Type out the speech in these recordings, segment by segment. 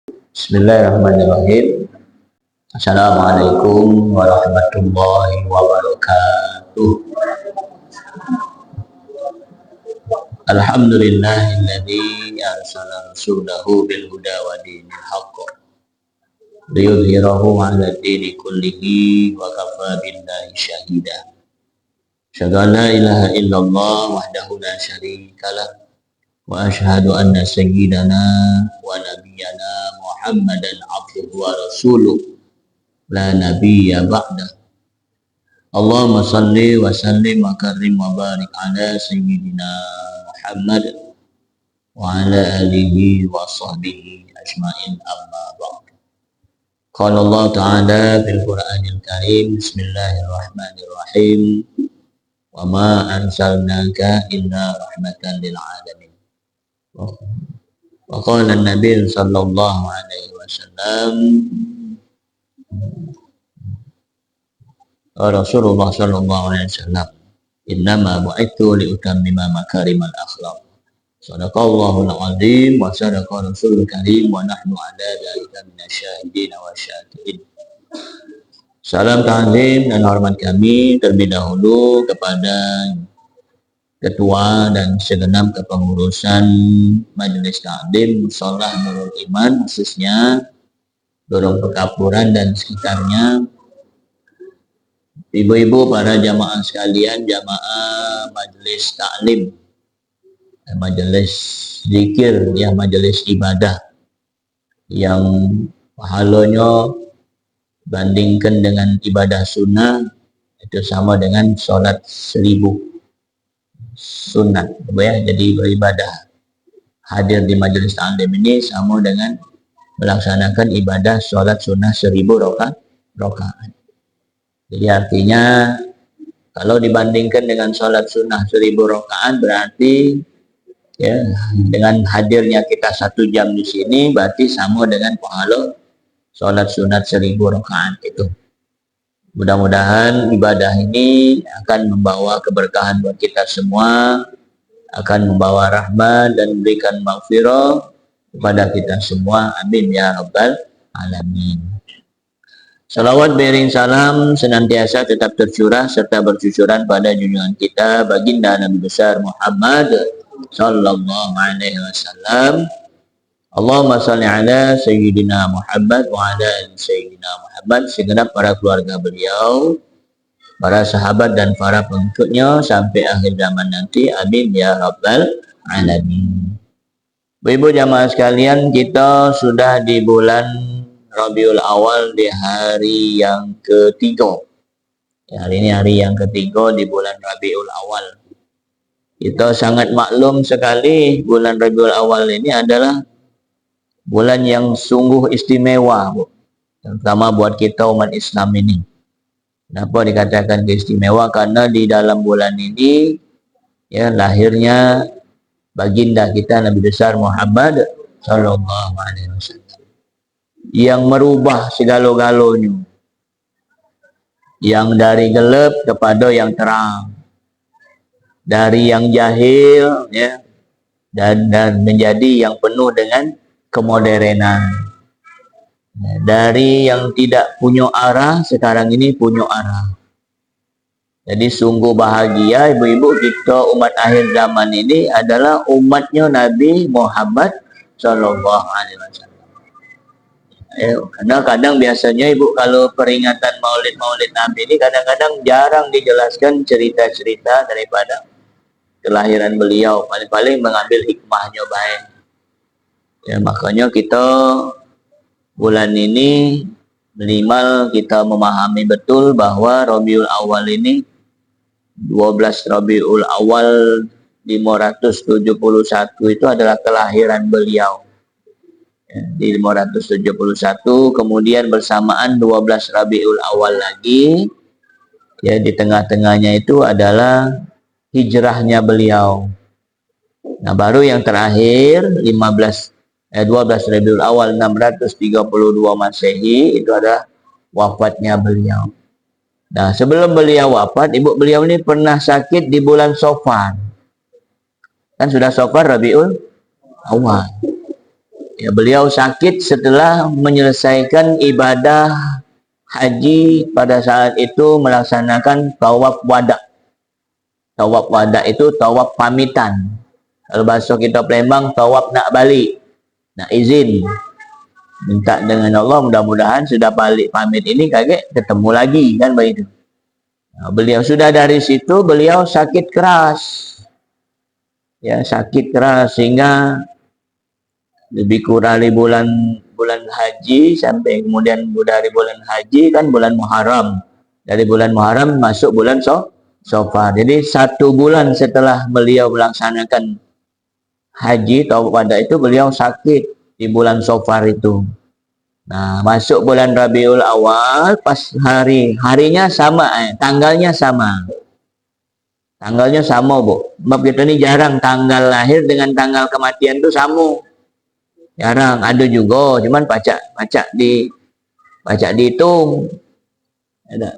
Bismillahirrahmanirrahim. Assalamualaikum warahmatullahi wabarakatuh. Alhamdulillahilladzi arsala rasulahu bil huda wa dinil haqq liyudhhirahu 'ala dini kullihi wa kafa billahi syahida. Asyhadu an la ilaha illallah wahdahu la syarikalah wa asyhadu anna sayyidana wa nabiyyana Muhammadan abduhu wa rasuluh la nabiyya ba'da. Allahumma salli wa sallim wa karrim wa barik ala sayyidina Muhammad wa ala alihi wa sahbihi ajma'in, amma ba'd. Qala Allah ta'ala fil Qur'anil Karim, bismillahirrahmanirrahim, wa ma arsalnaka illa rahmatan lil alamin. Wa qala an-nabiy sallallahu alaihi wasallam, Rasulullah sallallahu alaihi wasallam, innama bu'ithu li utammima makarimal akhlaq. Sadaqallahul azim wa sadaqa rasulul karim wa nahnu ala dzalika minasyahidin wa syakirin. Salam ta'zim dan hormat kami terlebih dahulu kepada Ketua dan segenap kepengurusan Majelis Ta'lim Shalah Nurul Iman, khususnya Lorong Pekapuran dan sekitarnya, ibu-ibu, para jamaah sekalian, jamaah Majelis Ta'lim, Majelis Zikir, ya, Majelis Ibadah yang pahalanya bandingkan dengan ibadah sunnah itu sama dengan sholat 1000 sunat, ya. Jadi beribadah hadir di majelis ta'lim ini sama dengan melaksanakan ibadah sholat sunnah 1000 rakaat. Jadi artinya kalau dibandingkan dengan sholat sunnah 1000 rakaat berarti, ya, dengan hadirnya kita 1 jam di sini berarti sama dengan pahala sholat sunat 1000 rakaat itu. Mudah-mudahan ibadah ini akan membawa keberkahan buat kita semua, akan membawa rahmat dan memberikan maghfirah kepada kita semua. Amin ya rabbal alamin. Salawat beriring salam senantiasa tetap tercurah serta bercucuran pada junjungan kita baginda Nabi besar Muhammad sallallahu alaihi wasallam. Allahumma salli ala sayyidina Muhammad wa ala ali sayyidina Muhammad, segenap para keluarga beliau, para sahabat dan para pengikutnya sampai akhir zaman nanti. Amin ya rabbal alamin. Ibu jamaah sekalian, kita sudah di bulan Rabiul Awal, di hari yang ketiga. Ya, hari ini hari yang ketiga di bulan Rabiul Awal. Kita sangat maklum sekali bulan Rabiul Awal ini adalah bulan yang sungguh istimewa, Bu, terutama buat kita umat Islam ini. Kenapa dikatakan istimewa? Karena di dalam bulan ini, ya, lahirnya baginda kita Nabi besar Muhammad sallallahu alaihi wasallam, yang merubah segala-galanya, yang dari gelap kepada yang terang, dari yang jahil, ya, dan menjadi yang penuh dengan kemodernan, dari yang tidak punya arah sekarang ini punya arah. Jadi sungguh bahagia ibu-ibu, kita umat akhir zaman ini adalah umatnya Nabi Muhammad sallallahu alaihi wasallam. Kadang-kadang biasanya ibu kalau peringatan maulid Nabi ini kadang-kadang jarang dijelaskan cerita-cerita daripada kelahiran beliau, paling-paling mengambil hikmahnya baik. Ya, makanya kita bulan ini minimal kita memahami betul bahwa Rabiul Awal ini 12 Rabiul Awal 571 itu adalah kelahiran beliau. Ya, di 571, kemudian bersamaan 12 Rabiul Awal lagi, ya, di tengah-tengahnya itu adalah hijrahnya beliau. Nah, baru yang terakhir 12 Rabiul Awal 632 Masehi itu adalah wafatnya beliau. Nah, sebelum beliau wafat, ibu beliau ini pernah sakit di bulan Safar. Kan sudah Safar Rabiul Awal. Ya, beliau sakit setelah menyelesaikan ibadah haji pada saat itu melaksanakan tawaf wada. Tawaf wada itu tawaf pamitan. Kalau bahasa kita Palembang, tawaf nak balik, nak izin. Minta dengan Allah mudah-mudahan sudah balik pamit ini kaget ketemu lagi kan begitu. Nah, beliau sudah dari situ beliau sakit keras. Ya, sakit keras sehingga lebih kurang di bulan haji sampai kemudian dari bulan haji kan bulan Muharram. Dari bulan Muharram masuk bulan Safar. Jadi 1 bulan setelah beliau melaksanakan haji tawaf wada itu beliau sakit di bulan Safar itu. Nah, masuk bulan Rabiul Awal pas harinya sama, tanggalnya sama. Tanggalnya sama, Bu. Sebab kita ni jarang tanggal lahir dengan tanggal kematian itu sama. Jarang, ada juga, cuman pacak dihitung.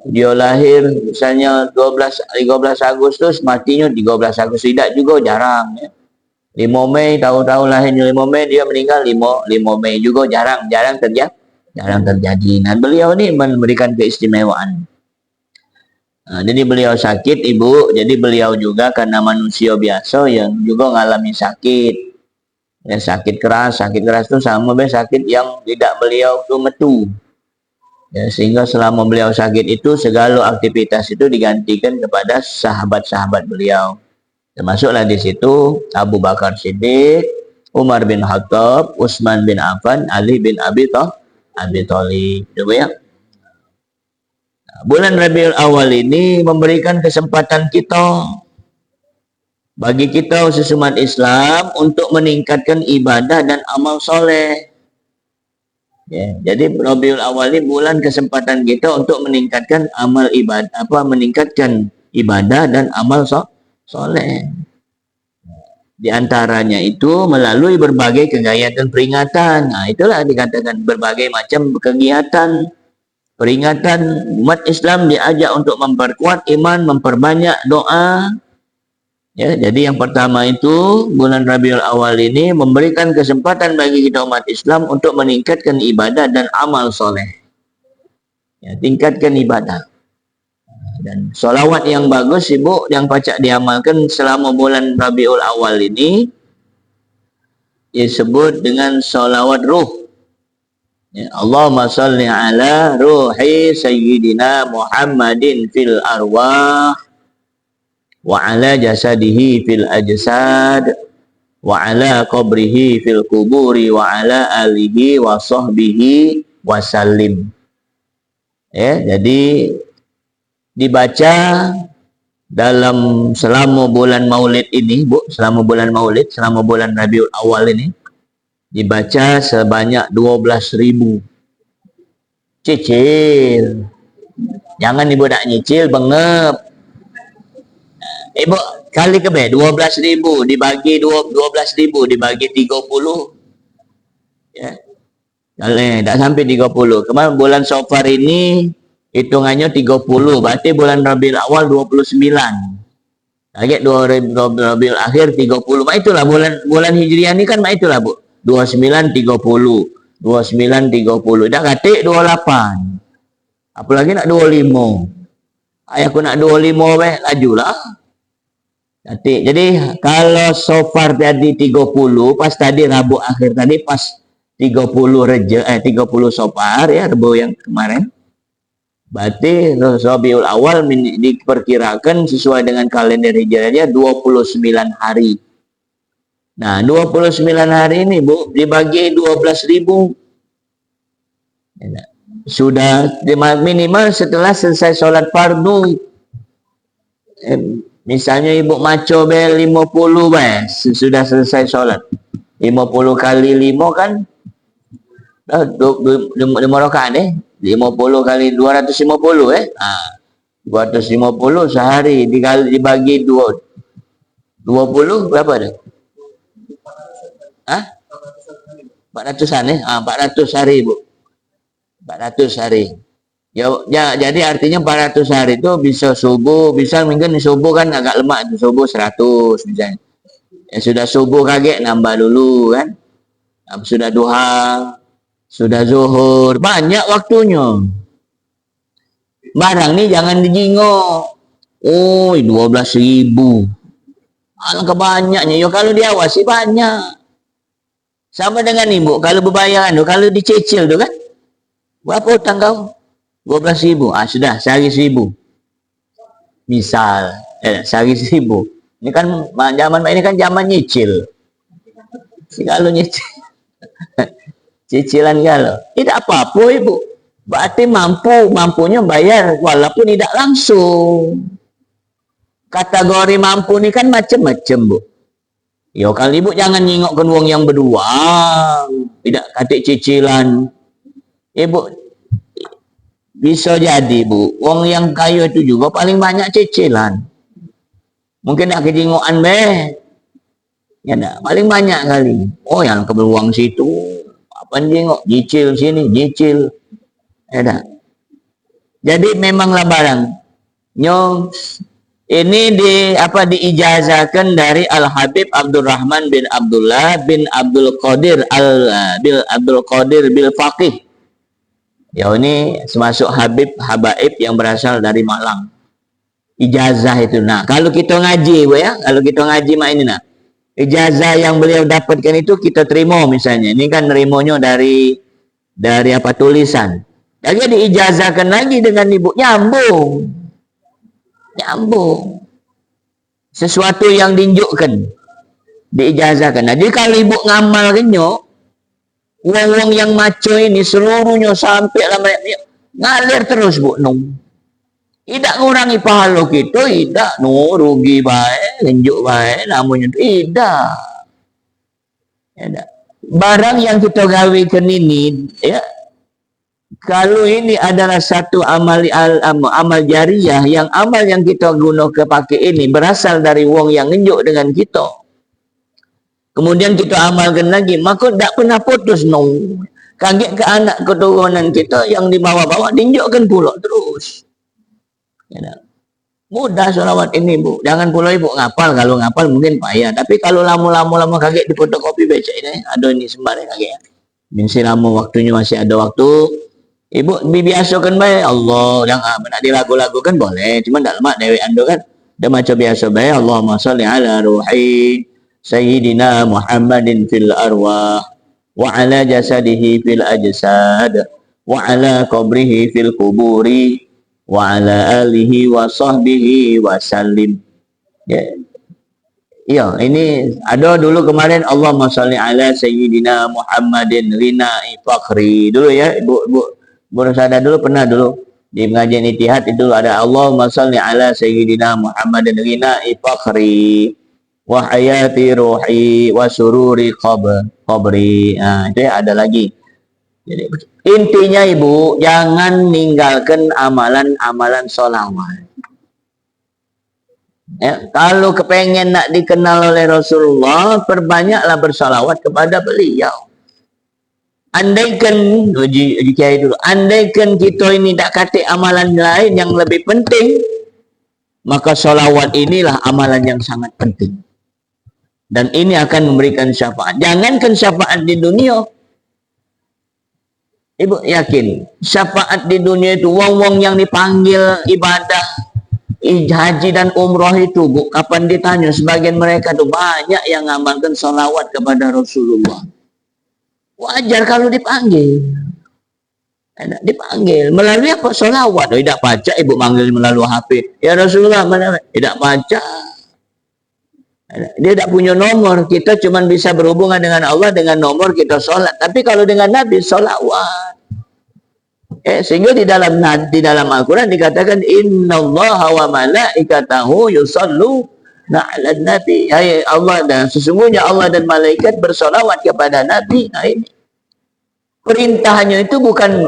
Dia lahir misalnya 13 Agustus, matinya 13 Agustus, tidak juga jarang ya. 5 Mei, tahun-tahun lahirnya 5 Mei, dia meninggal 5 Mei juga jarang terjadi. Nah, beliau ni memberikan keistimewaan. Nah, jadi beliau sakit, Ibu. Jadi beliau juga karena manusia biasa yang juga mengalami sakit. Ya, sakit keras itu sama sakit yang tidak beliau tu metu. Ya, sehingga selama beliau sakit itu segala aktivitas itu digantikan kepada sahabat-sahabat beliau. Termasuklah di situ Abu Bakar Siddiq, Umar bin Khattab, Utsman bin Affan, Ali bin Abi Thalib. Coba ya. Bulan Rabiul Awal ini memberikan kesempatan bagi kita sesama Islam untuk meningkatkan ibadah dan amal soleh. Ya, jadi Rabiul Awal ini bulan kesempatan kita untuk meningkatkan amal ibadah, meningkatkan ibadah dan amal soleh. Di antaranya itu melalui berbagai kegiatan peringatan. Nah, itulah dikatakan berbagai macam kegiatan peringatan. Umat Islam diajak untuk memperkuat iman, memperbanyak doa. Ya, jadi yang pertama itu bulan Rabiul Awal ini memberikan kesempatan bagi kita umat Islam untuk meningkatkan ibadah dan amal soleh. Ya, tingkatkan ibadah. Dan solawat yang bagus, Ibu, yang pacak diamalkan selama bulan Rabiul Awal ini disebut dengan solawat ruh. Ya, Allahumma salli ala ruhi sayyidina Muhammadin fil arwah wa ala jasadihi fil ajsad wa ala qabrihi fil kuburi wa ala alihi wa sahbihi wa sallim. Ya, jadi dibaca dalam selama bulan Maulid ini, Bu, selama bulan Rabiul Awal ini dibaca sebanyak 12.000. Cicil. Jangan Ibu nak nyicil, bengep. Ibu kali ke 12.000 dibagi 12.000 dibagi 30. Ya. Tak sampai 30. Kemarin bulan Safar ini hitungannya 30. Berarti bulan Rabiul Awal 29. Target Rabiul Akhir 30. Itulah bulan Hijriah ni kan itulah, Bu. 29 30. Dah katik 28. Apalagi nak 25. Aku nak 25 lajulah. Katik. Jadi kalau Safar tadi 30, pas tadi Rabu Akhir tadi pas 30 Safar ya, Rabu yang kemarin. Berarti Rabiul Awal diperkirakan sesuai dengan kalender Hijriahnya 29 hari. Nah, 29 hari ini, Bu, dibagi 12.000. Sudah minimal setelah selesai sholat fardu. Misalnya Ibu maco 50 sudah selesai sholat. 50 kali 5 kan 5 rakaat 50 kali 250 250 sehari dibagi 20 berapa dah? 400-an 400 hari, Bu. 400 hari. Ya, jadi artinya 400 hari itu bisa subuh, bisa mungkin subuh kan agak lemak itu, subuh 100 misalnya. Ya sudah subuh kaget nambah dulu kan. Sudah duha, sudah zuhur, banyak waktunya. Barang ni jangan dijingok. Oh, 12.000. Alangkah banyaknya. Ya, kalau diawasi banyak. Sama dengan ibu, kalau berbayar tu, kalau dicicil tu kan, berapa hutang kau? 12.000. Sudah, sehari 1.000. Misal, sehari 1.000. Ini kan zaman ini kan zaman nyicil. Kalau nyicil, cicilan kalau tidak apa-apa ibu. Berarti mampunya bayar walaupun tidak langsung. Kategori mampu ni kan macam-macam bu. Yo, kalau ibu jangan nyingokkan wong yang berdua, tidak katik cicilan. Ibu bisa jadi bu, wong yang kaya itu juga paling banyak cicilan. Mungkin nak kejingokan ya tak, paling banyak kali. Oh, yang keberuang situ, apa jengok, cicil sini, cicil. Ya tak. Jadi memanglah barang. Nyong ini diijazahkan dari Al Habib Abdurrahman bin Abdullah bin Abdul Qadir Abdul Qadir bil Faqih. Ya, ini termasuk Habib Habaib yang berasal dari Malang. Ijazah itu. Nah, kalau kita ngaji, bu ya, kalau kita ngaji mak ini nah, ijazah yang beliau dapatkan itu kita terima misalnya. Ini kan nerimanya dari apa tulisan. Jadi diijazahkan lagi dengan ibu, nyambung. Sesuatu yang ditunjukkan, diijazahkan. Nah, jadi kalau ibu ngamal kenyo, wong-wong yang maco ini seluruhnya sampai lama ngalir terus bu nung. Tidak ngurangi pahala kita, tidak rugi baik, tunjuk baik, namanya tidak. Barang yang kita gawikan ini, ya. Kalau ini adalah satu amal jariah, yang amal yang kita guna pakai ini berasal dari wong yang nunjuk dengan kita. Kemudian kita amalkan lagi, maka tak pernah putus nong. Kaget ke anak keturunan kita yang di bawah-bawah tunjukkan pula terus. Ya, mudah solawat ini bu. Jangan pula ibu ngapal, kalau ngapal mungkin payah. Tapi kalau lama-lama kaget di fotokopi baca ini, ada ini sembarang kaget. Mesti lama waktunya masih ada waktu. Ibu biasakan baik Allah, jangan nak dilagu-lagu kan boleh, cuma tak lemak dewi ando kan. Dia macam biasa baik, Allahumma sholli ala ruhi Sayyidina Muhammadin fil arwah wa ala jasadihi fil ajsad wa ala qabrihi fil kuburi wa ala alihi wa sahbihi wa sallim. Ya, ini ada dulu kemarin Allahumma sholli ala Sayyidina Muhammadin rinai fakhri. Dulu ya, ibu sadar dulu, pernah dulu di pengajian Ittihad itu ada Allahumma sholli ala Sayyidina Muhammadin rinai fakhri wa hayati ruhi wa sururi qabri. Nah, itu ada lagi. Jadi intinya ibu, jangan ninggalkan amalan-amalan sholawat. Ya, kalau kepengen nak dikenal oleh Rasulullah, perbanyaklah bersalawat kepada beliau. Andaikan kita ini tak kata amalan lain yang lebih penting, maka sholawat inilah amalan yang sangat penting. Dan ini akan memberikan syafaat. Jangankan syafaat di dunia. Ibu yakin, syafaat di dunia itu, wong-wong yang dipanggil ibadah haji dan umrah itu, bu, kapan ditanya, sebagian mereka itu banyak yang ngamalkan sholawat kepada Rasulullah. Wajar kalau dipanggil. Dipanggil melalui apa? Sholawat. Tidak baca ibu manggil melalui HP. Ya Rasulullah, mana? Tidak baca. Dia tidak punya nomor. Kita cuma bisa berhubungan dengan Allah dengan nomor kita sholat. Tapi kalau dengan Nabi, sholawat. Sehingga di dalam Al-Quran dikatakan innallaha wa malaikatahu yusallu ala nabi. Hai Allah, dan sesungguhnya Allah dan malaikat bersolawat kepada Nabi. Nah, ini perintahnya itu bukan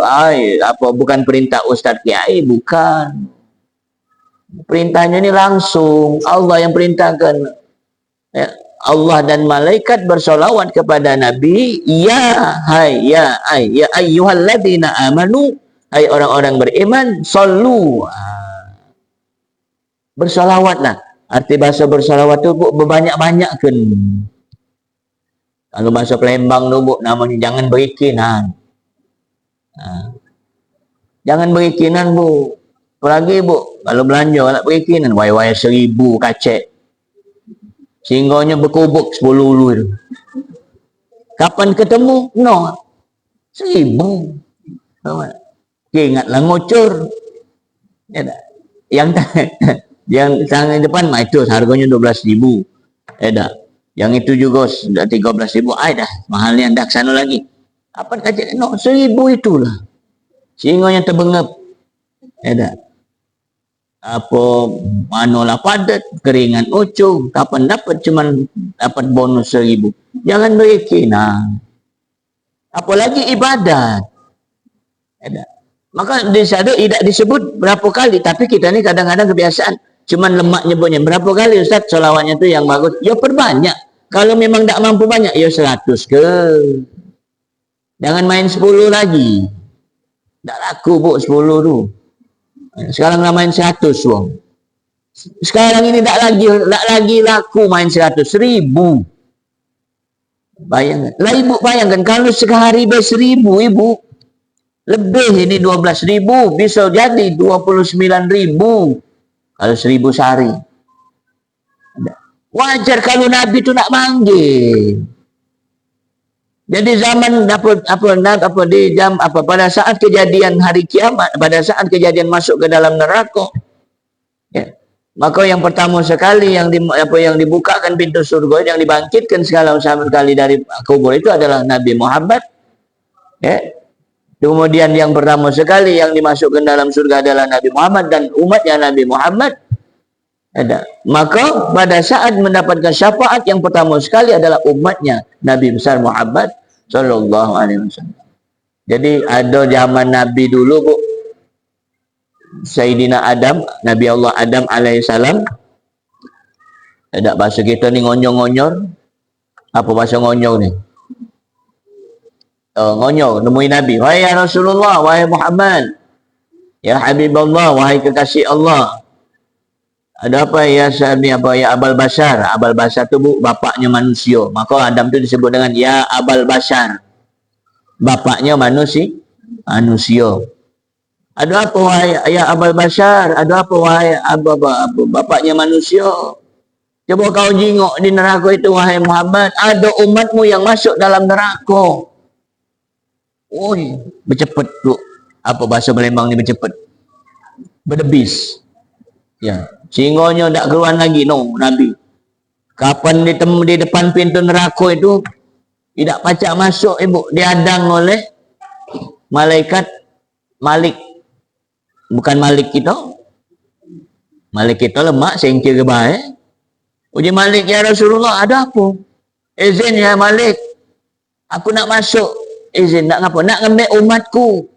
bukan perintah Ustadz Kiai, bukan. Perintahnya ini langsung Allah yang perintahkan. Ya, Allah dan malaikat bersolawat kepada Nabi. Ya ayyuhalladzina amanu, hai orang-orang beriman, sallu. Bersolawatlah. Arti bahasa bersolawat itu berbanyak-banyak kan. Kalau bahasa Palembang tu, Bu, namanya jangan berikinan. Jangan berikinan, Bu. Apalagi, Bu, kalau belanja nak berikinan, wai-wai 1,000 kacek. Singgahnya berkubuk 10 dulu itu. Kapan ketemu? No. 1,000. Ingatlah ngocor. Ya, yang yang tangan depan itu harganya 12,000. Dah. Yang itu juga sudah 13,000. Dah, mahalnya dah sana lagi. Apa kata? No, 1,000 itulah. Sehingga yang terbengap. Dah. Apa manolah padat, keringan ucung, kapan dapat cuman dapat bonus 1,000. Jangan berikinan. Apalagi ibadat. Dah. Maka di sana tidak disebut berapa kali, tapi kita ni kadang-kadang kebiasaan cuman lemak nyebutnya. Berapa kali Ustaz selawatnya tu yang bagus? Ya perbanyak. Kalau memang tak mampu banyak, ya 100 ke. Jangan main 10 lagi. Tak laku, Bu, 10 tu. Sekarang dah main 100 wong. Sekarang ini tak lagi laku main 100, 1,000. Bayangkan. Lah Ibu bayangkan kalau sehari ber 1,000, Ibu. Lebih ini 12,000, bisa jadi 29,000 kalau 1,000 sehari. Wajar kalau Nabi itu nak manggil. Jadi zaman pada saat kejadian hari kiamat, pada saat kejadian masuk ke dalam neraka, ya, maka yang pertama sekali yang dibukakan pintu surga, yang dibangkitkan segala sekali dari kubur itu adalah Nabi Muhammad. Ya. Kemudian yang pertama sekali yang dimasukkan dalam surga adalah Nabi Muhammad dan umatnya Nabi Muhammad. Ada. Maka pada saat mendapatkan syafaat yang pertama sekali adalah umatnya Nabi besar Muhammad sallallahu alaihi wasallam. Jadi ada zaman Nabi dulu, Bu. Sayyidina Adam, Nabi Allah Adam alaihissalam. Ada bahasa kita ni ngonyor-ngonyor. Apa bahasa ngonyor ni? Ngonyor, nemui Nabi. Wahai ya Rasulullah, wahai Muhammad, ya Habibullah, wahai kekasih Allah. Ada apa ya Sami, apa ya Abal Bashar? Abal Bashar tu, Bu, bapaknya manusia. Maka Adam tu disebut dengan ya Abal Bashar. Bapaknya manusia. Ada apa wahai ya Abal Bashar? Ada apa wahai bapaknya manusia? Coba kau jingok di neraka itu, wahai Muhammad, ada umatmu yang masuk dalam neraka. Oi, bercepet tu. Apa bahasa Palembang ni bercepet? Berdebis. Ya, singonya tak keluar lagi, no, Nabi. Kapan ditemu di depan pintu neraka itu, tidak pacak masuk, Ibu. Diadang oleh malaikat Malik. Bukan Malik kita. Malik kita lemak, sengkir ke baik. Uji Malik, ya Rasulullah, ada apa? Izin ya Malik. Aku nak masuk. Izin, nak apa? Nak ngambil umatku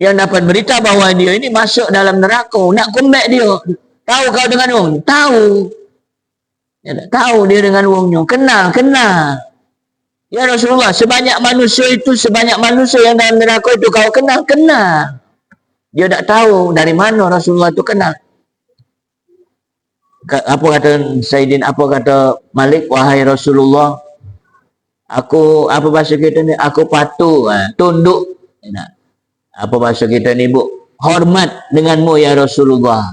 yang dapat berita bahawa dia ini masuk dalam neraka. Nak kumbek dia. Tahu kau dengan wong? Tahu. Ya, tahu dia dengan wongnya. Kenal. Ya Rasulullah, sebanyak manusia yang dalam neraka itu kau kenal. Dia tak tahu dari mana Rasulullah itu kenal. Apa kata Sayyidin, apa kata Malik, wahai Rasulullah, aku, apa bahasa kita ni, aku patuh, tunduk. Apa bahasa kita ni, Bu? Hormat denganmu ya Rasulullah.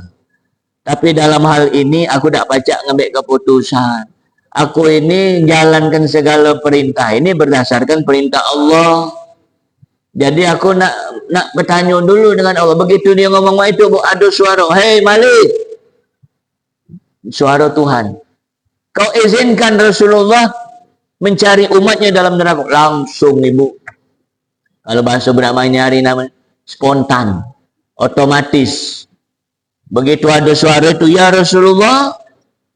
Tapi dalam hal ini aku tak pacak ngambil keputusan. Aku ini jalankan segala perintah ini berdasarkan perintah Allah. Jadi aku nak bertanya dulu dengan Allah. Begitu dia ngomong itu, Bu, ada suara, hei Malik, suara Tuhan, kau izinkan Rasulullah mencari umatnya dalam neraka. Langsung, Ibu. Kalau bahasa bernamanya hari nama spontan, otomatis. Begitu ada suara itu, ya Rasulullah,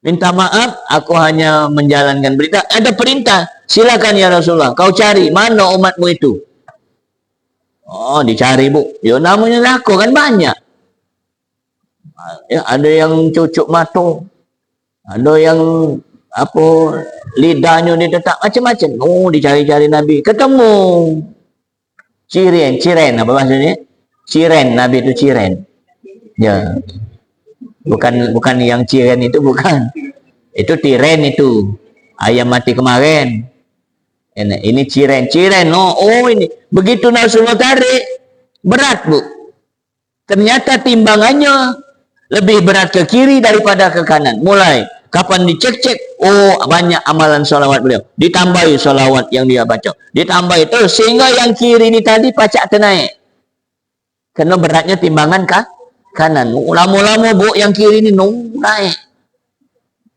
minta maaf, aku hanya menjalankan berita. Ada perintah, silakan ya Rasulullah, kau cari mana umatmu itu. Oh, dicari, Bu. Ya namanya neraka kan banyak. Ya, ada yang cucuk mata, ada yang apa lidahnya ditetap, macam-macam. Oh, dicari-cari Nabi, ketemu. Ciren, apa maksudnya? Ciren, Nabi itu ciren. Ya. Bukan yang ciren itu, bukan. Itu tiren itu. Ayam mati kemarin. Ini ciren, oh ini begitu Rasulullah tarik berat bu, ternyata timbangannya lebih berat ke kiri daripada ke kanan. Mulai kapan dicek-cek, oh banyak amalan sholawat beliau, ditambahi sholawat yang dia baca, ditambahi terus sehingga yang kiri ini tadi pacak ternaik karena beratnya timbangan kanan. Lama-lama bu yang kiri ini naik.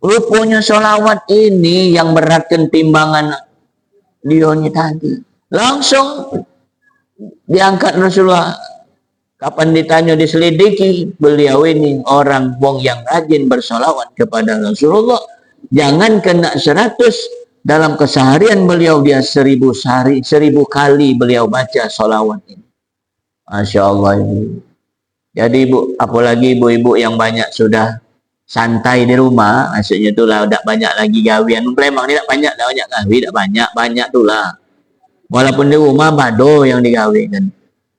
Rupanya sholawat ini yang beratkan timbangan dia ini tadi. Langsung diangkat Rasulullah. Kapan ditanya diselidiki, beliau ini orang wong yang rajin bersolawat kepada Rasulullah. Jangan kena 100 dalam keseharian beliau dia 1000 kali beliau baca solawat ini. Masya Allah ibu. Jadi ibu, apalagi ibu-ibu yang banyak sudah santai di rumah, maksudnya itulah tidak banyak lagi gawian. Memang tidak banyak gawi, tidak banyak itulah. Walaupun di rumah bado yang digawikan.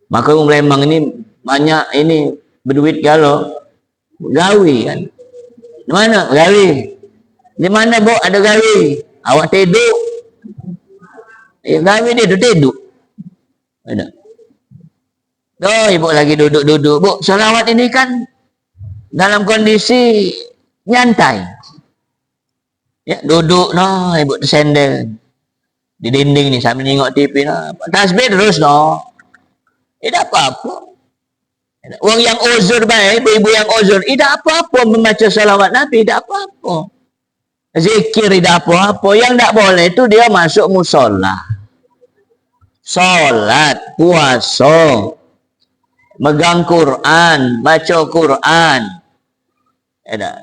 Maka memang ini banyak ini berduit kalau gawi kan. Di mana gawi? Di mana bu ada gawi? Awak tidur. Gawi dia tidur. Ada. Oh, ibu lagi duduk-duduk. Bu, salawat ini kan dalam kondisi nyantai. Ya, duduk ibu tersendel di dinding nih sambil nengok TV tasbih terus tidak apa-apa. Orang yang uzur baik, ibu-ibu yang uzur, tidak apa-apa membaca salawat Nabi, tidak apa-apa. Zikir tidak apa-apa. Yang tidak boleh itu dia masuk musola, salat, puasa, megang Quran, baca Quran.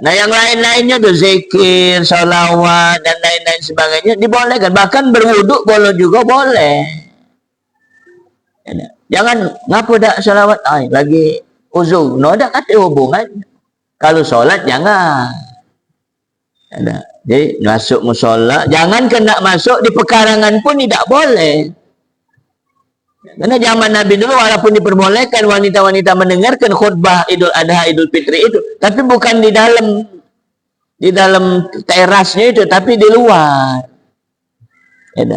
Nah yang lain-lainnya tuh zikir, salawat dan lain-lain sebagainya dibolehkan. Bahkan berwuduk kalau juga boleh. Jangan ngapa dak salawat lagi uzur. Ada kata hubungan. Kalau solat jangan. Jadi masuk musola, jangan kena masuk di pekarangan pun tidak boleh. Karena zaman Nabi dulu walaupun diperbolehkan wanita-wanita mendengarkan khutbah Idul Adha, Idul Fitri itu, tapi bukan di dalam terasnya itu, tapi di luar.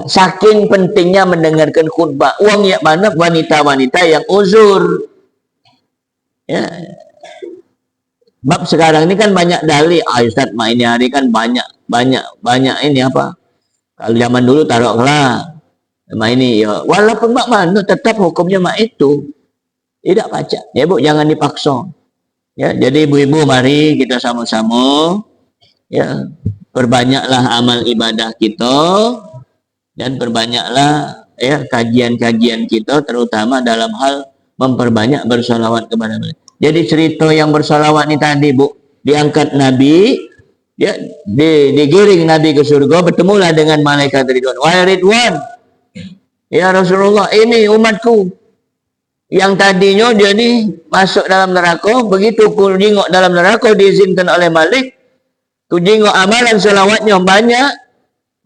Saking pentingnya mendengarkan khutbah. Uang yang mana wanita-wanita yang uzur. Ya. Bab sekarang ini kan banyak dalih. Ustaz, ini hari kan banyak ini apa? Kalau zaman dulu taruhlah. Ini ya, walaupun mak mana tetap hukumnya mak itu tidak baca. Ya bu, jangan dipaksa. Ya, jadi ibu-ibu mari kita sama-sama ya perbanyaklah amal ibadah kita dan perbanyaklah ya kajian-kajian kita terutama dalam hal memperbanyak bersolawat kepada beliau. Jadi cerita yang bersolawat ini tadi bu, diangkat Nabi ya digiring Nabi ke surga, bertemulah dengan malaikat Ridwan. Wahai Ridwan, ya Rasulullah, ini umatku yang tadinya dia ni masuk dalam neraka, begitu ku jingok dalam neraka diizinkan oleh Malik, ku jingok amalan selawatnya banyak,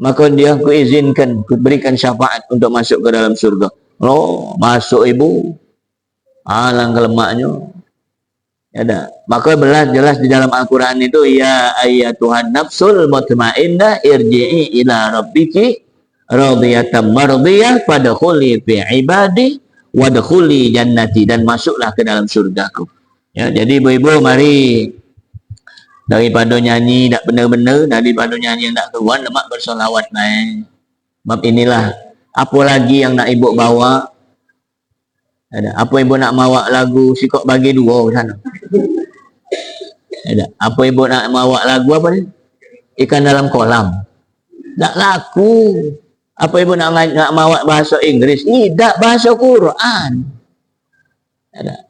maka dia ku izinkan, ku berikan syafaat untuk masuk ke dalam surga. Oh, masuk ibu, alangkah lemaknya. Ada. Maka jelas di dalam Al-Quran itu, ya ayyatuhan nafsul mutmainnah irji'i ila rabbiki radiyatan mardiyah fadkhuli fi ibadi wadkhuli jannati, dan masuklah ke dalam surgaku. Ya, jadi ibu-ibu mari daripada nyanyi tak benar-benar, daripada nyanyi yang tak keruan, lemak bersolawat naik. Bab inilah apa lagi yang nak ibu bawa. Ada apa ibu nak bawa lagu sikok bagi dua ke sana. Ada apa ibu nak bawa lagu apa ni? Ikan dalam kolam. Tak laku. Apa ibu nak bawa bahasa Inggris? Tidak, bahasa Quran. Ada.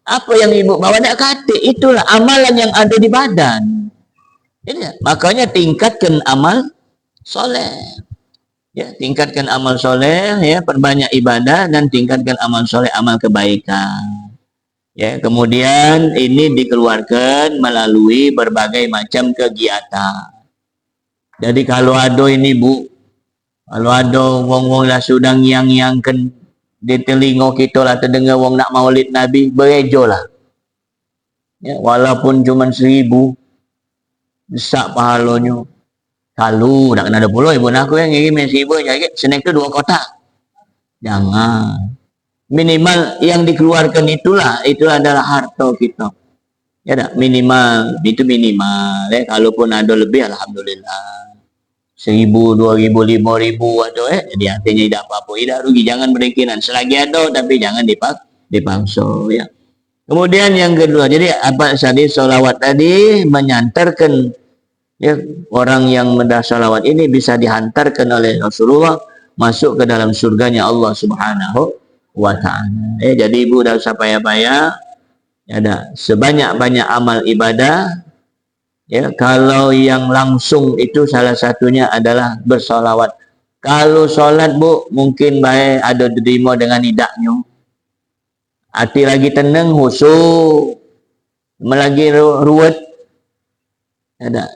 Apa yang ibu bawa tak kata, itulah amalan yang ada di badan. Ini, makanya tingkatkan amal soleh. Ya, tingkatkan amal soleh, ya, perbanyak ibadah dan tingkatkan amal soleh, amal kebaikan. Ya, kemudian ini dikeluarkan melalui berbagai macam kegiatan. Jadi kalau ada ini bu, kalau ada wong-wong lah sudah ngiang-ngiangkan di telinga kita lah terdengar wong nak maulid Nabi, berejo lah. Ya, walaupun cuma 1000, besar pahalanya. Kalau tak kena 20, ibu nak aku yang ngirim ibu jadi snack tu 2 kotak. Jangan. Minimal yang dikeluarkan itulah, itu adalah harta kita. Ya tak? Minimal, itu minimal. Kalaupun ada lebih, alhamdulillah. 1,000, 2,000, 5,000 atau jadi artinya tidak apa-apa. Tidak rugi, jangan berikiran. Selagi ada, tapi jangan dipaksa. Ya. Kemudian yang kedua, jadi apa tadi solawat tadi menyantarkan ya, orang yang mendah salawat ini bisa dihantarkan oleh Rasulullah masuk ke dalam surganya Allah Subhanahu wa ta'ala. Jadi ibu dah usah payah-payah, ada sebanyak-banyak amal ibadah. Ya, kalau yang langsung itu salah satunya adalah bersolawat. Kalau solat bu, mungkin baik ada diterima dengan idaknya. Hati lagi tenang, khusyuk, melagi ruwet, ada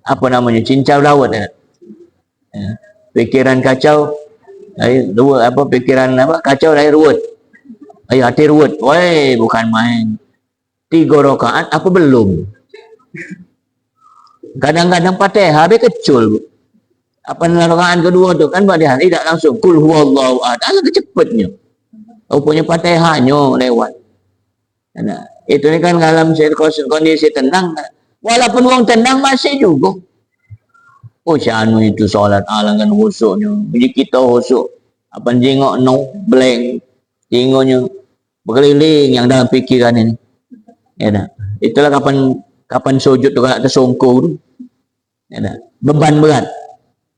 apa namanya, cincau rawat, ada. Ya. Pikiran kacau, pikiran apa kacau dari ruwet, hati ruwet, woi bukan main. 3 rakaat apa belum? Kadang-kadang Fatihah habis kecul. Apa rakaat kedua tu kan Fatihah tidak langsung kul huwallahu ahad. Agak cepatnya. Rupanya Fatihahnya lewat. Nah, itu ni kan dalam kondisi tenang. Walaupun orang tenang masih juga. Oh, syanu itu solat alangan khusyuknya. Jadi kita khusyuk. Apa jengok no blank. Jengoknya berkeliling yang dalam pikiran ini. Ya dah. Itulah kapan sujud tu kalau tersungkur tu. Ya dah. Beban berat.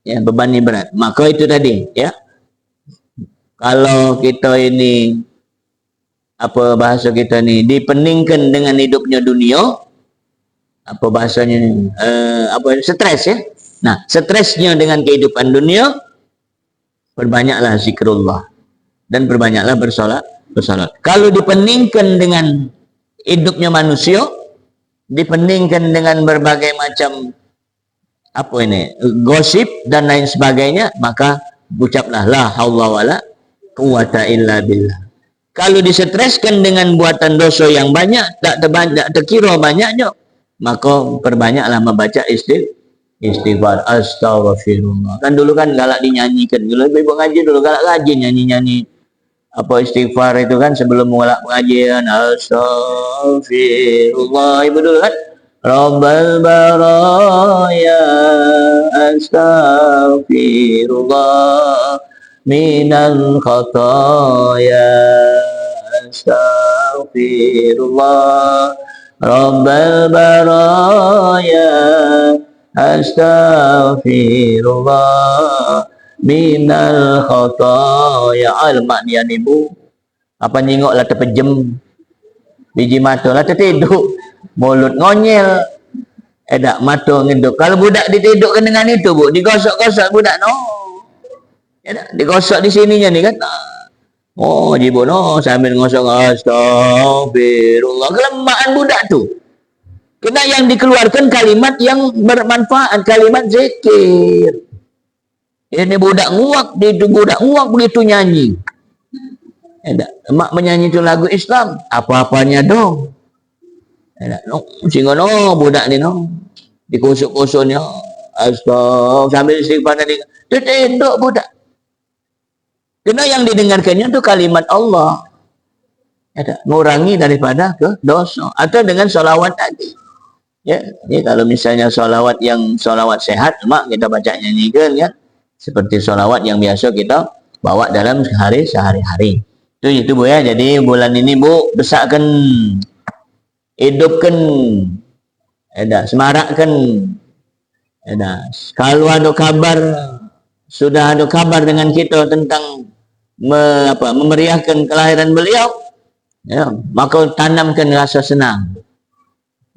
Ya, beban ni berat. Maka itu tadi, ya. Kalau kita ini apa bahasa kita ni dipeningkan dengan hidupnya dunia, apa bahasanya ni? Stres ya. Nah, stresnya dengan kehidupan dunia, perbanyaklah zikrullah dan perbanyaklah bersolat. Kalau dipeningkan dengan hidupnya manusia, dipeningkan dengan berbagai macam gosip dan lain sebagainya, maka ucaplah la haula wala quwata illa billah. Kalau disetreskan dengan buatan dosa yang banyak, tak terkira banyaknya, maka perbanyaklah membaca istighfar, astaghfirullah. Kan dulu kan galak dinyanyikan, dulu ibu ngaji dulu galak rajin nyanyi apa istighfar itu kan sebelum mulai pengajian, astaghfirullah ibu dulu kan, Rabbal baraya astaghfirullah minal khataya astaghfirullah Rabbal baraya astaghfirullah minal khataya. Maknanya ni bu, apa nyingoklah terpejem, biji mata lah tertidur, mulut ngonyel, mata ngeduk. Kalau budak ditidukkan dengan itu bu, digosok-gosok budak no, digosok di sininya ni kan, oh jibu no sambil ngosok astagfirullah. Kelemahan budak tu, kena yang dikeluarkan kalimat yang bermanfaat, kalimat zikir. Ini budak nguak begitu nyanyi. Mak menyanyi itu lagu Islam, apa-apanya dong. Sehingga no budak ni no dikusuk-kusuknya astagfirullah sambil istighfar tadi. Tertenduk budak. Kena yang didengarkannya itu kalimat Allah. Ngurangi daripada ke dosa atau dengan solawat tadi. Ya, ini kalau misalnya solawat yang solawat sehat, mak kita baca nyanyikan ya. Seperti solawat yang biasa kita bawa dalam sehari-hari. Itu bu ya. Jadi bulan ini bu besarkan, hidupkan, semarakkan. Kalau ada kabar, sudah ada kabar dengan kita tentang memeriahkan kelahiran beliau, ya, maka tanamkan rasa senang.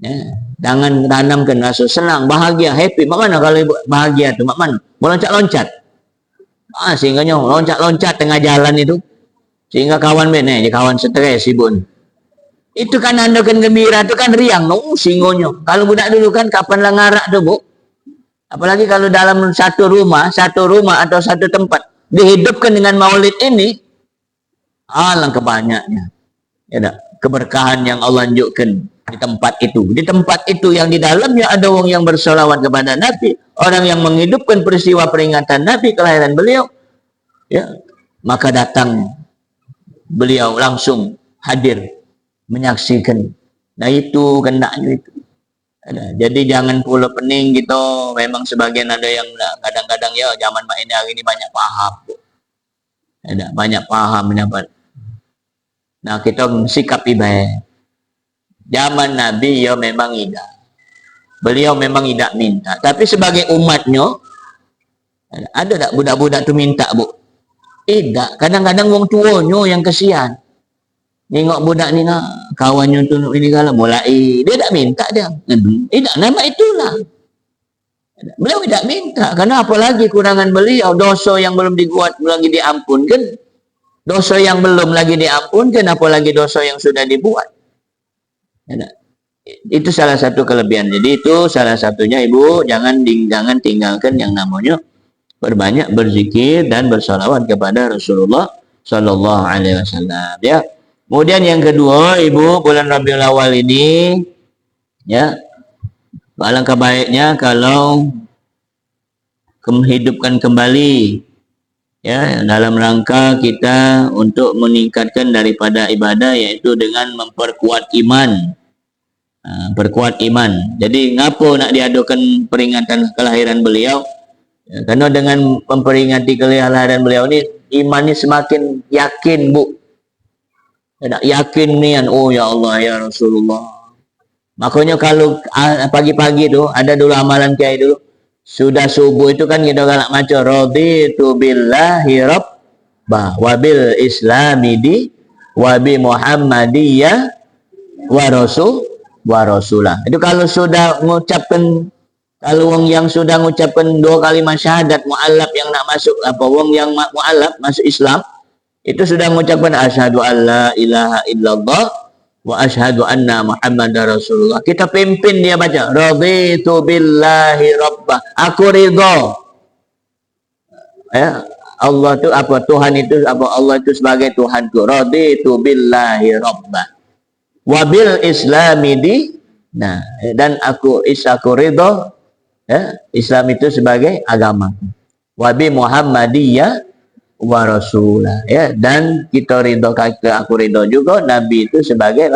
Ya, jangan tanamkan rasa senang, bahagia, happy. Mana kalau bahagia tu? Mana? Meloncat-loncat. Sehingga loncat-loncat tengah jalan itu. Sehingga kawan kawan stres ibu. Itu kan anda kan gembira, itu kan riang. No, singonya. Kalau budak dulu kan kapan lah ngarak tu bu. Apalagi kalau dalam satu rumah atau satu tempat dihidupkan dengan maulid ini, alangkah banyaknya. Ya tak? keberkahan yang Allah anjurkan di tempat itu. Di tempat itu yang di dalamnya ada orang yang bersolawat kepada Nabi, orang yang menghidupkan peristiwa peringatan Nabi kelahiran beliau, ya, maka datang beliau langsung hadir menyaksikan. Nah itu hendaknya itu. Jadi jangan pula pening gitu. Memang sebagian ada yang kadang-kadang ya zaman ini hari ini banyak paham. Ada banyak paham mendapat. Nah kita sikap ibadah. Zaman Nabi ya memang tidak. Beliau memang tidak minta. Tapi sebagai umatnya ada tak budak-budak tu minta bu? Tidak. Kadang-kadang wong tuanya yang kesian. Tengok budak ni nak kawannya tu ini kalau mulai dia tak minta dia. Tidak nama itulah. Beliau tidak minta. Karena apalagi kurangan beliau dosa yang belum dikuat lagi diampunkan. Dosa yang belum lagi diampunkan apalagi dosa yang sudah dibuat. Itu salah satu kelebihan. Jadi itu salah satunya ibu jangan tinggalkan yang namanya berbanyak berzikir dan bersalawat kepada Rasulullah Sallallahu Alaihi Wasallam. Ya. Kemudian yang kedua, ibu, bulan Rabiul Awal ini, ya, alangkah baiknya kalau menghidupkan kembali, ya, dalam rangka kita untuk meningkatkan daripada ibadah, yaitu dengan memperkuat iman, perkuat iman. Jadi, ngapa nak diadakan peringatan kelahiran beliau? Ya, karena dengan memperingati kelahiran beliau ini, iman ini semakin yakin, bu. Tak yakin nian, oh ya Allah ya Rasulullah. Makanya kalau pagi-pagi tu ada dulu amalan kiai dulu. Sudah subuh itu kan kita galak maca raditu billahi rabbah wa bil islami di wa bi muhammadiyah wa rasulah. Itu kalau sudah mengucapkan, kalau wong yang sudah mengucapkan 2 kalimat syahadat mualaf yang nak masuk apa wong yang mualaf masuk Islam itu sudah mengucapkan asyhadu alla ilaha illallah wa asyhadu anna muhammadar rasulullah. Kita pimpin dia baca raditu billahi rabbah. Aku ridha. Ya, Allah itu apa? Tuhan itu apa? Allah itu sebagai Tuhanku. Raditu billahi rabbah. Wa bil islami di. Nah, dan aku ridha, ya, Islam itu sebagai agama. Wa bi muhammadiyah wa rasulah, ya, dan kita ridho, aku ridho juga Nabi itu sebagai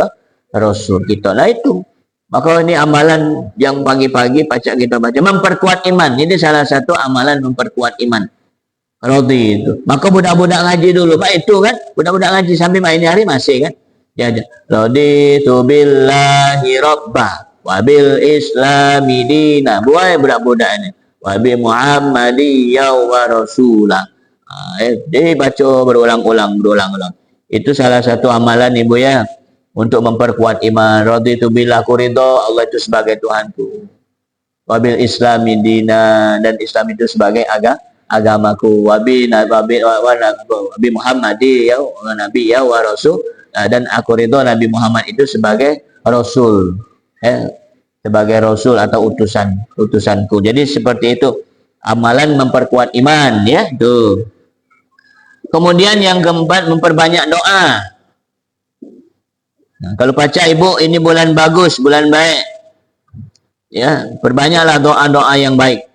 Rasul kita. Nah itu, maka ini amalan yang pagi-pagi pacak kita baca, memperkuat iman. Ini salah satu amalan memperkuat iman. Rodi itu. Maka budak-budak ngaji dulu, Pak, itu kan, budak-budak ngaji sampai main hari masih kan. Ya, rodi tu billahi rabbah wa bil islami dina. Buat budak-budak ini. Wa bi muhammadiyya wa rasulah. Dia baca berulang-ulang. Itu salah satu amalan ibu ya, untuk memperkuat iman. Raditu billah, aku ridho Allah itu sebagai Tuhanku. Wabil islami dina, dan Islam itu sebagai agamaku. Wabi Muhammadi ya nabi ya wa rasul, dan aku ridho Nabi Muhammad itu sebagai rasul, sebagai rasul atau utusanku. Jadi seperti itu amalan memperkuat iman, ya tuh. Kemudian yang keempat, memperbanyak doa. Nah, kalau baca ibu, ini bulan bagus, bulan baik. Ya, perbanyaklah doa-doa yang baik.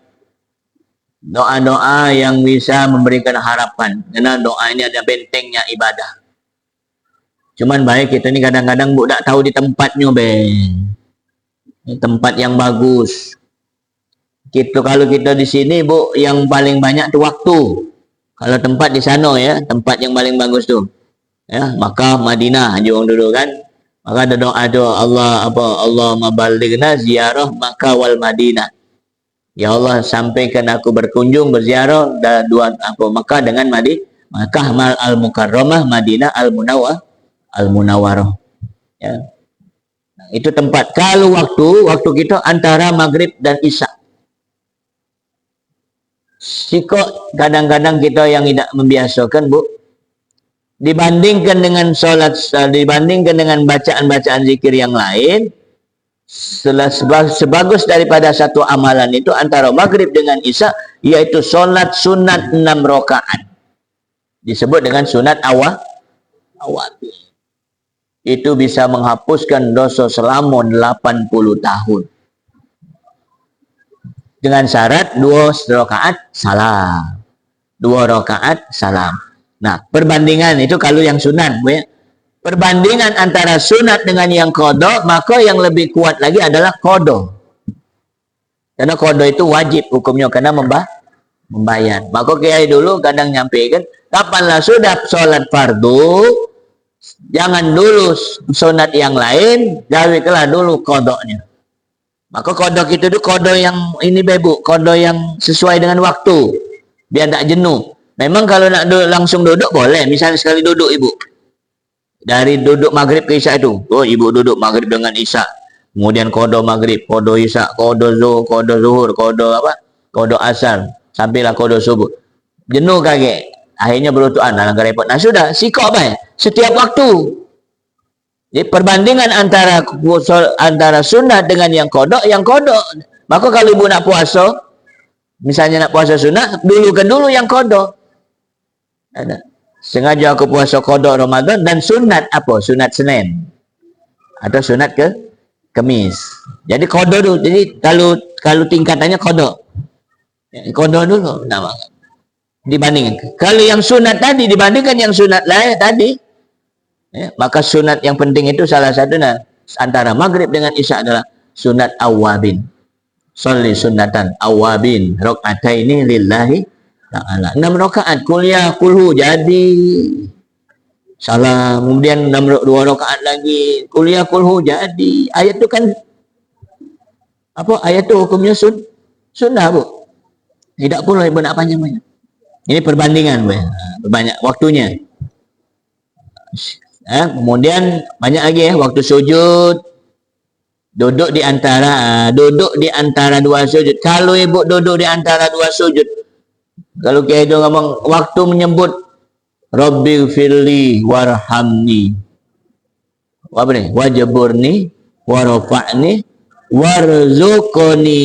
Doa-doa yang bisa memberikan harapan. Karena doa ini ada bentengnya ibadah. Cuman baik kita ni kadang-kadang bu tak tahu di tempatnya, tempat yang bagus. Kalau kita di sini bu, yang paling banyak tu waktu. Kalau tempat di sana ya, tempat yang paling bagus tu, ya, Makkah, Madinah, aja orang dulu kan. Maka ada doa tu, Allah mabalighna ziarah Makkah wal Madinah. Ya Allah, sampaikan aku berkunjung berziarah dua Makkah dengan Makkah al Mukarramah, Madinah al Munawwarah. Ya. Nah, itu tempat. Kalau waktu kita antara maghrib dan isya. Sikok kadang-kadang kita yang tidak membiasakan bu, dibandingkan dengan sholat, dibandingkan dengan bacaan-bacaan zikir yang lain, sebagus daripada satu amalan itu antara maghrib dengan isya, yaitu sholat sunat 6 rakaat, disebut dengan sunat awal. itu bisa menghapuskan dosa selama 80 tahun. Dengan syarat 2 rakaat salam. 2 rakaat salam. Nah, perbandingan itu kalau yang sunat, Bu ya. Perbandingan antara sunat dengan yang qada, maka yang lebih kuat lagi adalah qada. Karena qada itu wajib hukumnya karena membayar. Maka kiai dulu kadang nyampaikan, kapanlah sudah sholat fardu, jangan dulu sunat yang lain, gawilah dulu qadanya. Maka qada kita itu qada yang ini Bu, qada yang sesuai dengan waktu, biar tak jenuh. Memang kalau nak langsung duduk boleh, misalnya sekali duduk ibu, dari duduk maghrib ke isya itu, oh ibu duduk maghrib dengan isya, kemudian qada maghrib, qada isya, qada zuhur, qada apa, qada asar, sampailah qada subuh. Jenuh kaget, akhirnya berutuan, dalam repot. Nah sudah, sikap baik setiap waktu. Jadi perbandingan antara sunat dengan yang qada, Maka kalau ibu nak puasa, misalnya nak puasa sunat, dulu yang qada. Sengaja aku puasa qada Ramadan dan sunat apa? Sunat Senin atau sunat Kamis. Jadi qada dulu. Jadi kalau tingkatannya qada. Qada dulu nama. Dibandingkan. Kalau yang sunat tadi dibandingkan yang sunat lain tadi, ya, maka sunat yang penting itu salah satunya antara maghrib dengan isya adalah sunat awabin. Sholli sunatan awabin rakaataini lillahi ta'ala. 6 rakaat kuliah kulhu jadi salam, kemudian 2 rakaat lagi kuliah kulhu jadi. Ayat itu kan apa? Ayat itu hukumnya sunnah Bu. Tidak perlu ibu nak panjang-panjang. Ini perbandingan Bu. Banyak waktunya. Kemudian banyak lagi ya waktu sujud. Duduk di antara 2 sujud. Kalau ibu duduk di antara 2 sujud, kalau kiai itu ngomong waktu menyebut Rabbi firli warhamni, apa nih? Wajaburni warafa'ni warzuqni.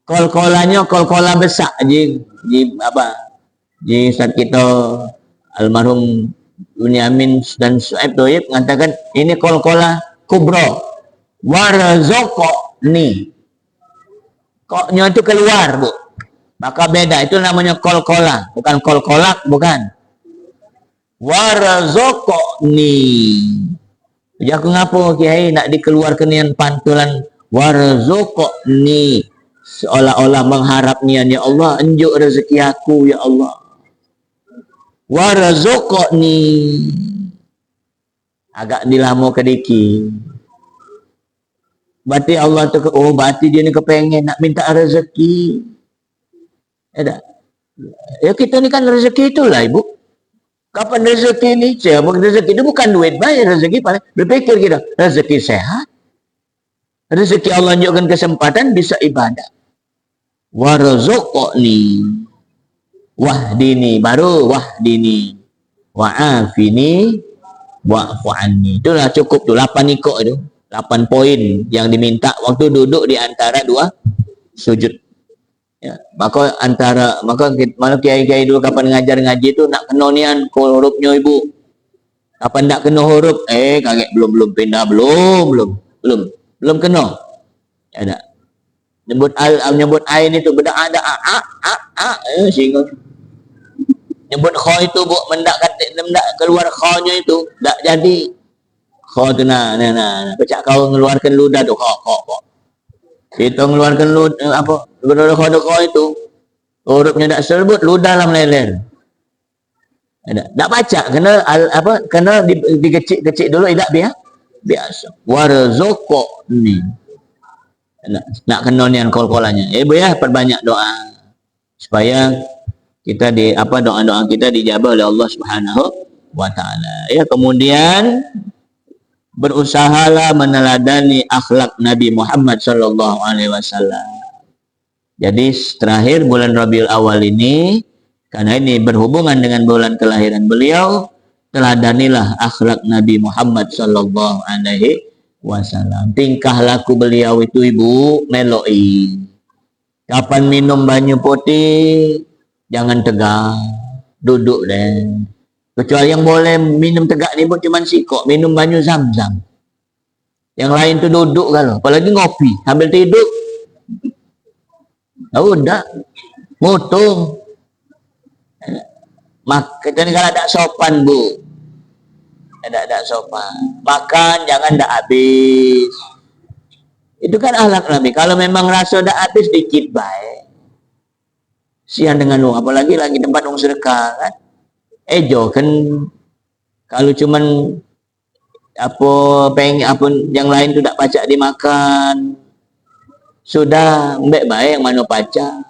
Kol-kolannya kol-kola besar di apa? Di saat kita almarhum Bunyamin dan Su'aib Toyib mengatakan ini kol-kola kubra. Warzuqni. Koknya itu keluar Bu. Maka beda, itu namanya kol-kola, bukan kol-kolak, bukan. Warzuqni. Jadi aku ngapo kiai nak dikeluarkan yang pantulan warzuqni, seolah-olah mengharap nian, ya Allah enjuk rezeki aku ya Allah. Warzuqni. Agak dilamo kediki. Berarti Allah tu, berarti dia ni kepengen nak minta rezeki. Ya kita ni kan rezeki itulah ibu. Kapan rezeki ni? Siapa rezeki itu bukan duit banyak, rezeki paling berpikir kita rezeki sehat. Rezeki Allah tunjukkan kesempatan bisa ibadah. Warzuqni wahdini, baru wahdini wa'afini wa'fu anni. Itulah cukup tu 8 ikut itu. 8 poin yang diminta waktu duduk di antara 2 sujud. Ya, maka kiai-kiai dulu kapan ngaji tu nak kena nian hurufnya ibu. Kapan nak kena huruf? Kaget belum pindah belum kena. Ada. Nyebut ain itu benda ada sehingga nyebut kha itu Bu mendak keluar kha-nya itu tak jadi. Kha tu nah. Pecah kau mengeluarkan ludah tu kha. Kita mengeluarkan ludah apa? Ludah kha itu. Hurufnya tak sebut ludah lah meleler. Tak baca kena dikecil dulu tidak biasa. Warzuqni. Nak kena nian kol-kolannya. Bu ya perbanyak doa supaya kita doa-doa kita dijabah oleh Allah Subhanahu wa taala. Ya, kemudian berusahalah meneladani akhlak Nabi Muhammad sallallahu alaihi wasallam. Jadi terakhir bulan Rabiul Awal ini, karena ini berhubungan dengan bulan kelahiran beliau, teladanilah akhlak Nabi Muhammad sallallahu alaihi wasallam. Tingkah laku beliau itu ibu meloi. Kapan minum banyu putih, jangan tegang, duduk deh. Kecuali yang boleh minum tegak ni pun cuma sikok, minum banyu zam-zam. Yang lain tu duduk kalau, apalagi ngopi, sambil tidur. Udah, mutung. Kita ni kalau tak sopan bu, tak sopan. Makan jangan tak habis. Itu kan akhlak Nabi. Kalau memang rasa tak habis dikit baik. Sian dengan lu, apalagi lagi tempat orang sedekah kan. Jo kan kalau cuman apa yang lain tu tak pacak dimakan. Sudah, baik yang mana pacak.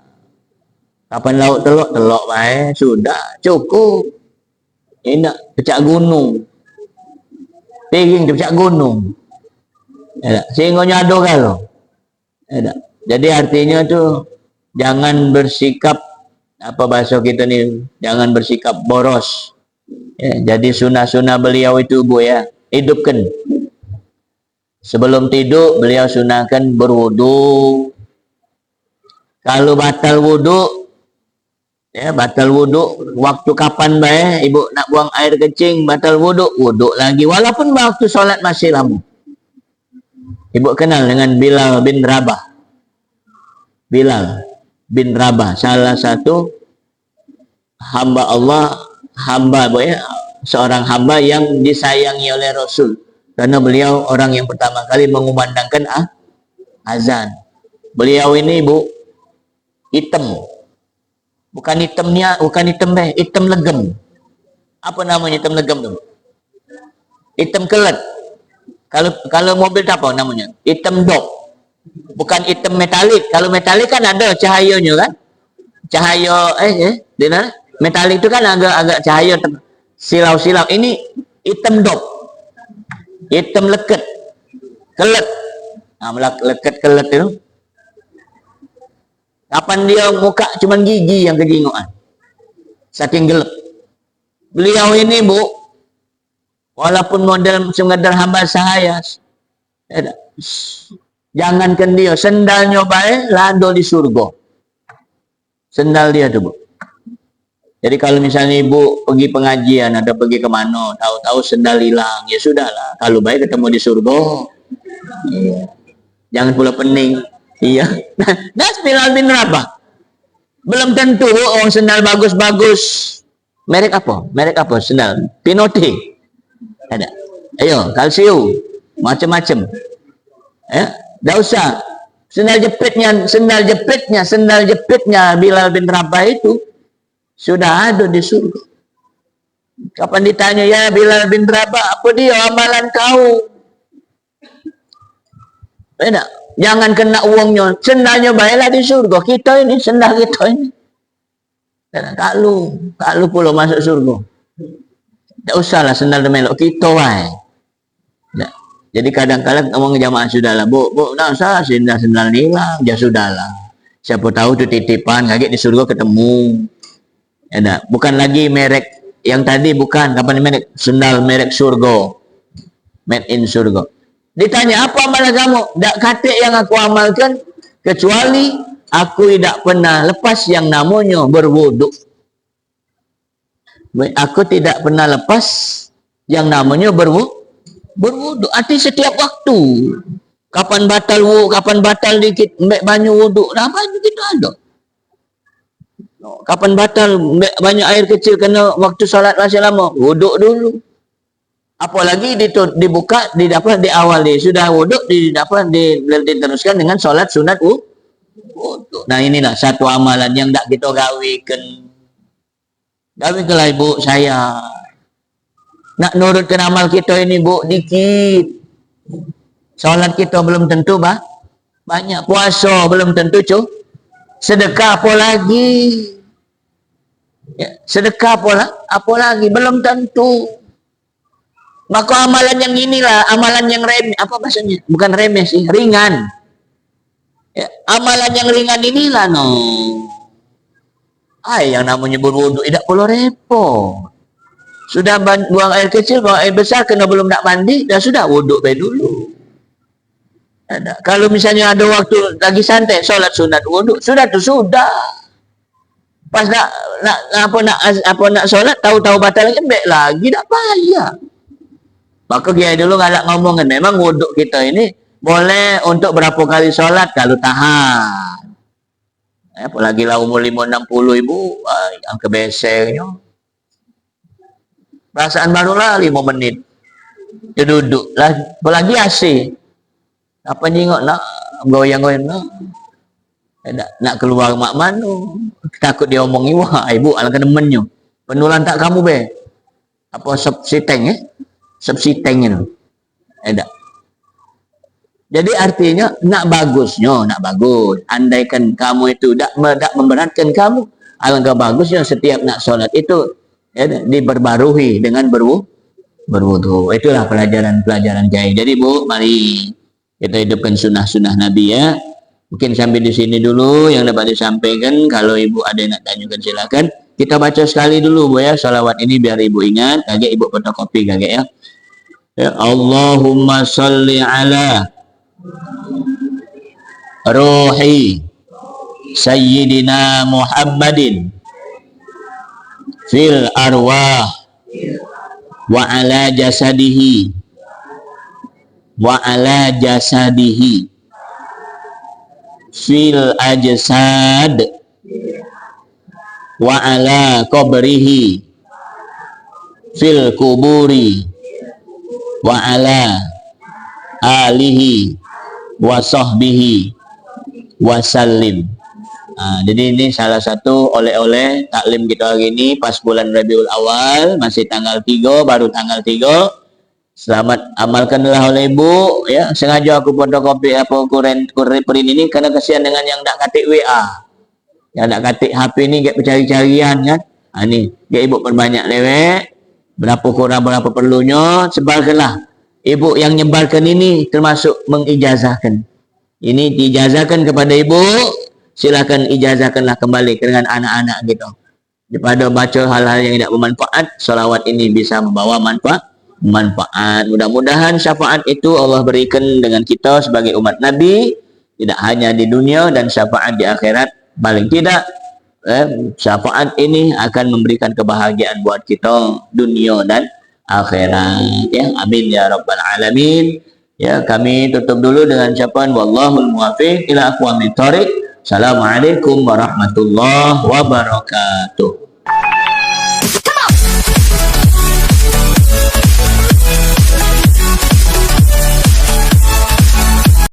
Kapan lauk telok baik, sudah, cukup. Ini nak pecah gunung. Piring pecah gunung. Sehingga nyado kalau. Jadi artinya tu jangan bersikap apa bahasa kita ni, jangan bersikap boros. Jadi sunah-sunah beliau itu bu ya, hidupkan. Sebelum tidur beliau sunahkan berwudu. Kalau batal wudu, batal wudu. Waktu kapan baik ibu nak buang air kencing, batal wudu, wudu lagi. Walaupun waktu solat masih lama. Ibu kenal dengan Bilal bin Rabah. Bilal bin Rabah, salah satu hamba Allah, seorang hamba yang disayangi oleh Rasul. Karena beliau orang yang pertama kali mengumandangkan azan. Beliau ini bu, hitam. Bukan hitam hitam legem. Apa namanya hitam legem tu? Hitam kelet. Kalau mobil apa namanya? Hitam dop. Bukan hitam metalik. Kalau metalik kan ada cahayanya kan? Cahaya metalik itu kan agak cahaya silau-silau. Ini hitam dop. Hitam leket. Kelet. Leket kelet itu. Kapan dia muka cuman gigi yang kejinguan. Saking gelap. Beliau ini bu, walaupun model sengadar hamba sahaya, jangankan dia, sendalnya baik, lado di surga. Sendal dia tu bu. Jadi kalau misalnya ibu pergi pengajian atau pergi ke mana, tahu-tahu sendal hilang, ya sudahlah. Kalau baik ketemu di surga. Iya. Jangan pula pening. Iya. Nah, Bilal bin Rabah. Belum tentu orang sendal bagus-bagus. Merek apa sendal? Pinote. Ada. Ayo, Calcio. Macam-macam. Dah usah. Sendal jepitnya Bilal bin Rabah itu sudah ada di surga. Kapan ditanya, ya Bilal bin Rabah, apa dia amalan kau? Jangan kena uangnya, sendalnya baiklah di surga. Kita ini, sendal kita ini. Tak lu pula masuk surga. Tak usahlah sendal melok kita wae. Jadi kadang-kadang orang jamaah sudahlah, bu, tak usah sendal hilang, ya sudahlah. Siapa tahu tu titipan, kaget di surga ketemu. Bukan lagi merek yang tadi, bukan kapan merek sendal merek surga, made in surga. Ditanya apa amalan kamu? Tak kata yang aku amalkan kecuali aku tidak pernah lepas yang namanya berwuduk. Aku tidak pernah lepas yang namanya berwuduk. Arti setiap waktu. Kapan batal dikit banyu wuduk. Apa kita ada? Kapan batal banyak air kecil kena waktu solat masih lama, wuduk dulu. Apalagi dibuka didapat di awal dia sudah wuduk, didapat diteruskan dengan solat sunat wuduk. Nah inilah satu amalan yang tak kita gawikan. Gawikanlah ibu saya. Nak nurutkan amal kita ini bu dikit. Solat kita belum tentu banyak, puasa belum tentu sedekah apa lagi? Sedekah apa lagi? Belum tentu. Maka amalan yang inilah, amalan yang remeh, apa bahasanya? Bukan remeh sih, ringan. Amalan yang ringan inilah yang namanya berwudu tidak perlu repot. Sudah buang air kecil, buang air besar, kena belum nak mandi, dah sudah wuduk baik dulu. Kalau misalnya ada waktu lagi santai, solat sunat wudhu, sudah. Pas nak solat tahu-tahu batal kan baik lagi tak payah. Maka dia dulu ngalak ngomong kan, memang wuduk kita ini boleh untuk berapa kali solat kalau tahan. Apalagi lah umur 5-60 ibu, yang kebesernya. Perasaan barulah 5 menit. Dia duduk lah, apalagi AC. Apa nyingok nak goyang-goyang nak. Nak keluar mak manu. Takut dia omongi, wah ibu alangkah demennya. Penulan tak kamu be. Apa subsiteng subsiteng itu. Tak. Jadi artinya nak bagusnya, nak bagus. Andaikan kamu itu tak memberatkan kamu, alangkah bagusnya setiap nak solat itu diperbarui dengan berwudu. Itulah pelajaran-pelajaran kiai. Jadi Bu, mari kita hidupkan sunnah-sunnah Nabi ya. Mungkin sampai di sini dulu yang dapat disampaikan. Kalau ibu ada yang nak tanyakan silakan. Kita baca sekali dulu Bu ya, salawat ini biar ibu ingat. Kagak ibu fotokopi kagak ya. Ya Allahumma salli ala ruhi Sayyidina Muhammadin fil arwah wa ala jasadihi fil ajsad wa ala qabrihi fil kuburi wa ala alihi wa sahbihi wa sallim. Jadi ini salah satu oleh-oleh taklim kita hari ini pas bulan Rabiul Awal, masih tanggal 3, baru tanggal 3. Selamat amalkanlah oleh ibu ya. Sengaja aku fotokopi apa print ini karena kasihan dengan yang tak katik WA. Yang tak katik HP ni get bercari-carian kan. Ni dia ibu perbanyak lewek. Berapa kurang berapa perlunya sebarkanlah. Ibu yang nyebarkan ini termasuk mengijazahkan. Ini diijazahkan kepada ibu, silakan ijazahkanlah kembali dengan anak-anak gitu. Daripada baca hal-hal yang tidak bermanfaat, salawat ini bisa membawa manfaat. Mudah-mudahan syafaat itu Allah berikan dengan kita sebagai umat Nabi, tidak hanya di dunia dan syafaat di akhirat. Paling tidak syafaat ini akan memberikan kebahagiaan buat kita dunia dan akhirat ya. Amin ya rabbal alamin. Ya, kami tutup dulu dengan ucapan wallahul muwaffiq ila aqwamit thoriq. Assalamualaikum warahmatullahi wabarakatuh.